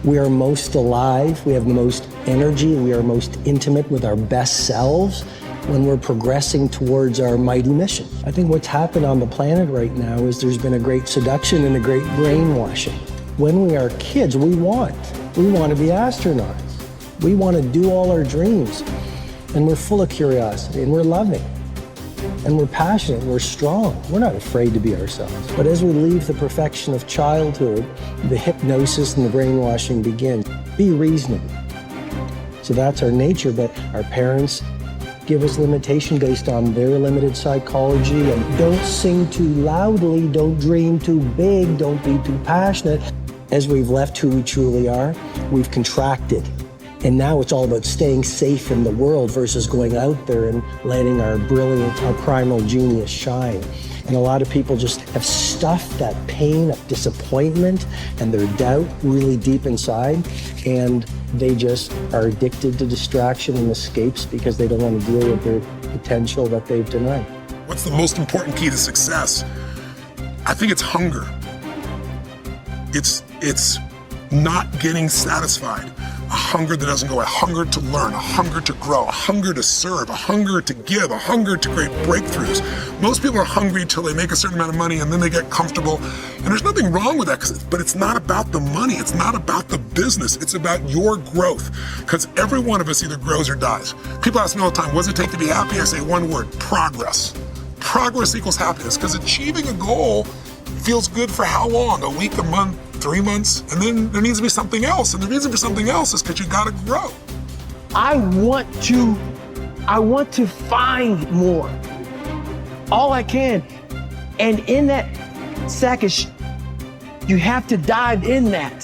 We are most alive, we have the most energy, we are most intimate with our best selves when we're progressing towards our mighty mission. I think what's happened on the planet right now is there's been a great seduction and a great brainwashing. When we are kids, we want to be astronauts. We want to do all our dreams. And we're full of curiosity, and we're loving, and we're passionate, and we're strong. We're not afraid to be ourselves. But as we leave the perfection of childhood, the hypnosis and the brainwashing begins. Be reasonable. So that's our nature, but our parents give us limitation based on their limited psychology. And don't sing too loudly, don't dream too big, don't be too passionate. As we've left who we truly are, we've contracted. And now it's all about staying safe in the world versus going out there and letting our brilliant, our primal genius shine. And a lot of people just have stuffed that pain of disappointment and their doubt really deep inside. And they just are addicted to distraction and escapes because they don't want to deal with their potential that they've denied. What's the most important key to success? I think it's hunger. It's not getting satisfied. A hunger that doesn't go, a hunger to learn, a hunger to grow, a hunger to serve, a hunger to give, a hunger to create breakthroughs. Most people are hungry till they make a certain amount of money and then they get comfortable. And there's nothing wrong with that, but it's not about the money. It's not about the business. It's about your growth. Because every one of us either grows or dies. People ask me all the time, what does it take to be happy? I say one word, progress. Progress equals happiness, because achieving a goal feels good for how long? A week, a month, 3 months, and then there needs to be something else. And the reason for something else is because you gotta grow. I want to find more. All I can. And in that sack of you have to dive in that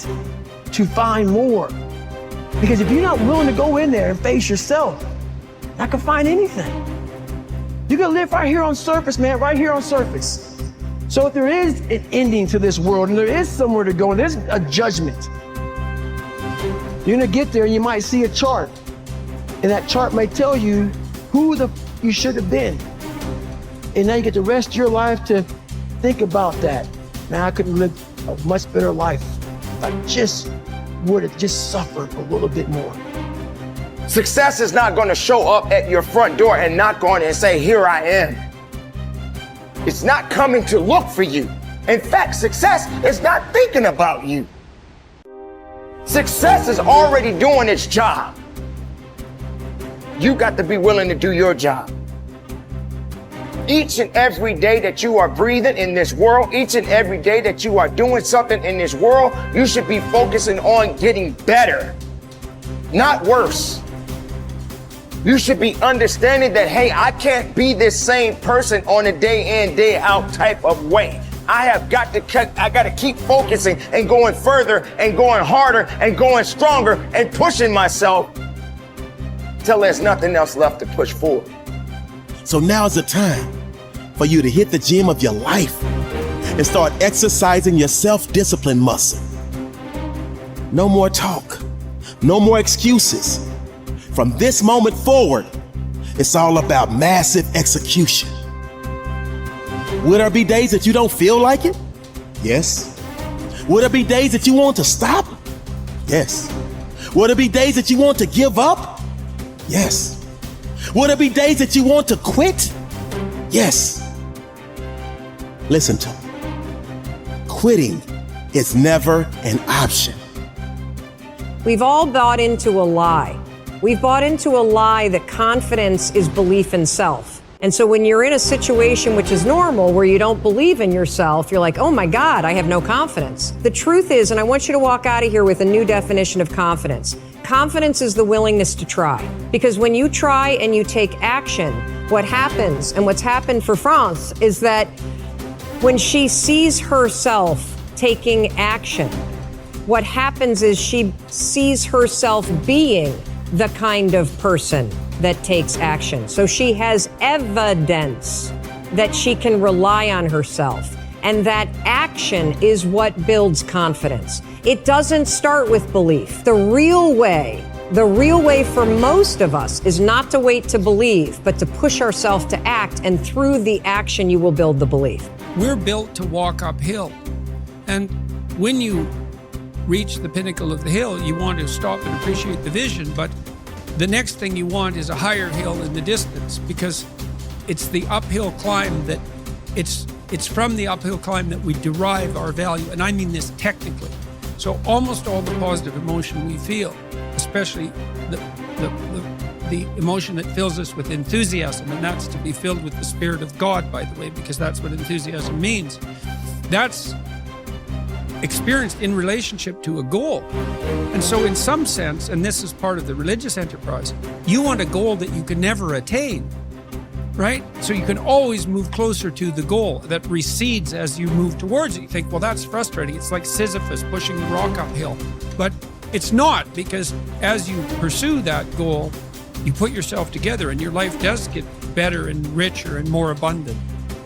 to find more. Because if you're not willing to go in there and face yourself, not gonna find anything. You're gonna live right here on surface, man, right here on surface. So if there is an ending to this world and there is somewhere to go and there's a judgment, you're gonna get there and you might see a chart. And that chart may tell you who you should have been. And now you get the rest of your life to think about that. Now I could live a much better life if I just would have just suffered a little bit more. Success is not gonna show up at your front door and knock on it and say, here I am. It's not coming to look for you. In fact, success is not thinking about you. Success is already doing its job. You got to be willing to do your job. Each and every day that you are breathing in this world, each and every day that you are doing something in this world, you should be focusing on getting better, not worse. You should be understanding that, hey, I can't be this same person on a day in, day out type of way. I got to keep focusing and going further and going harder and going stronger and pushing myself till there's nothing else left to push forward. So now's the time for you to hit the gym of your life and start exercising your self-discipline muscle. No more talk, no more excuses. From this moment forward, it's all about massive execution. Will there be days that you don't feel like it? Yes. Will there be days that you want to stop? Yes. Will there be days that you want to give up? Yes. Will there be days that you want to quit? Yes. Listen to me. Quitting is never an option. We've all bought into a lie. We've bought into a lie that confidence is belief in self. And so when you're in a situation which is normal, where you don't believe in yourself, you're like, oh my God, I have no confidence. The truth is, and I want you to walk out of here with a new definition of confidence. Confidence is the willingness to try. Because when you try and you take action, what happens, and what's happened for France, is that when she sees herself taking action, what happens is she sees herself being the kind of person that takes action. So she has evidence that she can rely on herself. And that action is what builds confidence. It doesn't start with belief. The real way for most of us is not to wait to believe, but to push ourselves to act. And through the action, you will build the belief. We're built to walk uphill. And when you reach the pinnacle of the hill, you want to stop and appreciate the vision, but the next thing you want is a higher hill in the distance, because it's the uphill climb that it's from the uphill climb that we derive our value, and I mean this technically. So almost all the positive emotion we feel, especially the emotion that fills us with enthusiasm, and that's to be filled with the Spirit of God, by the way, because that's what enthusiasm means. That's experienced in relationship to a goal. And so in some sense, and this is part of the religious enterprise, you want a goal that you can never attain, right? So you can always move closer to the goal that recedes as you move towards it. You think, well, that's frustrating. It's like Sisyphus pushing the rock uphill. But it's not, because as you pursue that goal, you put yourself together and your life does get better and richer and more abundant.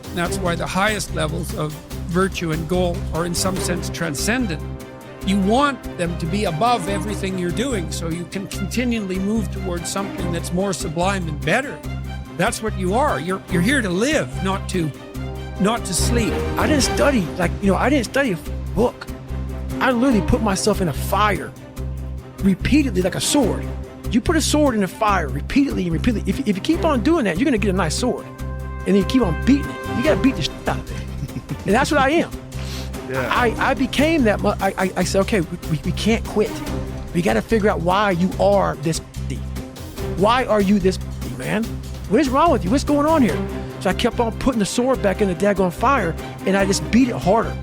And that's why the highest levels of virtue and goal are in some sense transcendent. You want them to be above everything you're doing so you can continually move towards something that's more sublime and better. That's what you are. You're here to live, not to sleep. I didn't study, I didn't study a book. I literally put myself in a fire repeatedly like a sword. You put a sword in a fire repeatedly and repeatedly. If you keep on doing that, you're going to get a nice sword. And then you keep on beating it. You got to beat the shit out of it. And that's what I am. Yeah. I became that. I said, okay, we can't quit. We got to figure out why you are this. Why are you this, man? What is wrong with you? What's going on here? So I kept on putting the sword back in the daggone fire, and I just beat it harder.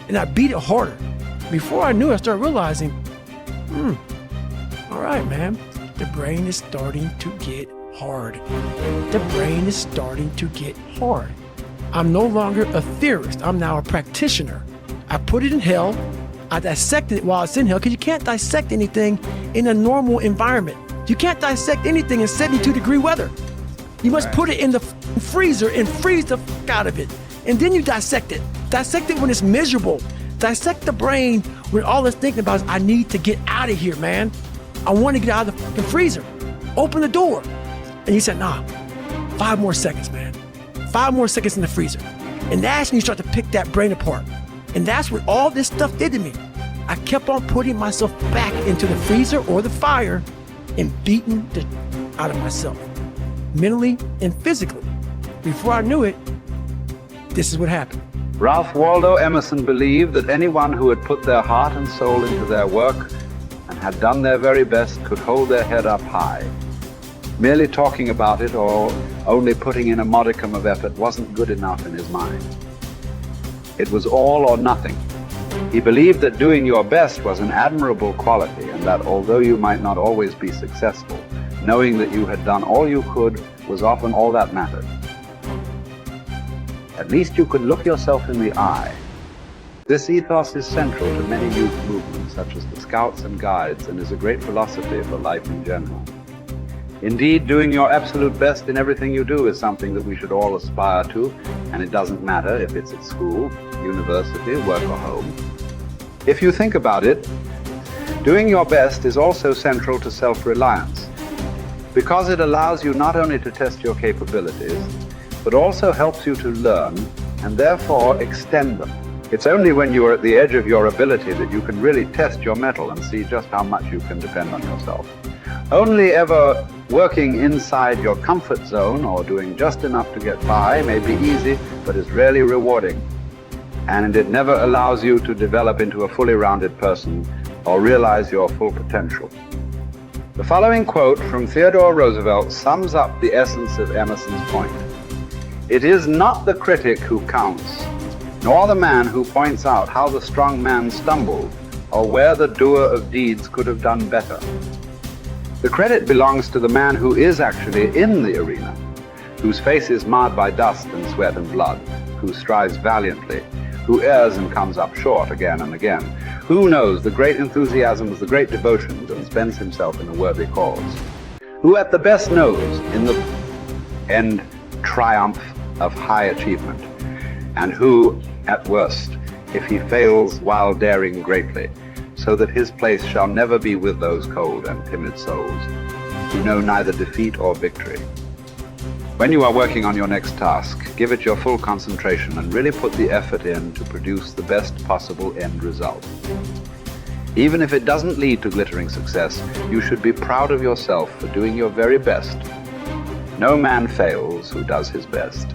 And I beat it harder. Before I knew it, I started realizing, all right, man, the brain is starting to get hard. The brain is starting to get hard. I'm no longer a theorist. I'm now a practitioner. I put it in hell. I dissected it while it's in hell, because you can't dissect anything in a normal environment. You can't dissect anything in 72-degree weather. You must put it in the freezer and freeze the fuck out of it. And then you dissect it. Dissect it when it's miserable. Dissect the brain when all it's thinking about is, I need to get out of here, man. I want to get out of the fucking freezer. Open the door. And you said, nah, 5 more seconds, man. 5 more seconds in the freezer. And that's when you start to pick that brain apart. And that's what all this stuff did to me. I kept on putting myself back into the freezer or the fire and beating the out of myself, mentally and physically. Before I knew it, this is what happened. Ralph Waldo Emerson believed that anyone who had put their heart and soul into their work and had done their very best could hold their head up high. Merely talking about it or only putting in a modicum of effort wasn't good enough in his mind. It was all or nothing. He believed that doing your best was an admirable quality, and that although you might not always be successful, knowing that you had done all you could was often all that mattered. At least you could look yourself in the eye. This ethos is central to many youth movements, such as the Scouts and Guides, and is a great philosophy for life in general. Indeed, doing your absolute best in everything you do is something that we should all aspire to, and it doesn't matter if it's at school, university, work, or home. If you think about it, doing your best is also central to self-reliance, because it allows you not only to test your capabilities, but also helps you to learn and therefore extend them. It's only when you are at the edge of your ability that you can really test your mettle and see just how much you can depend on yourself. Only ever working inside your comfort zone or doing just enough to get by may be easy, but is rarely rewarding. And it never allows you to develop into a fully rounded person or realize your full potential. The following quote from Theodore Roosevelt sums up the essence of Emerson's point. It is not the critic who counts, nor the man who points out how the strong man stumbled, or where the doer of deeds could have done better. The credit belongs to the man who is actually in the arena, whose face is marred by dust and sweat and blood, who strives valiantly, who errs and comes up short again and again, who knows the great enthusiasms, the great devotions, and spends himself in a worthy cause, who at the best knows in the end triumph of high achievement, and who, at worst, if he fails while daring greatly, so that his place shall never be with those cold and timid souls, who know neither defeat or victory. When you are working on your next task, give it your full concentration and really put the effort in to produce the best possible end result. Even if it doesn't lead to glittering success, you should be proud of yourself for doing your very best. No man fails who does his best.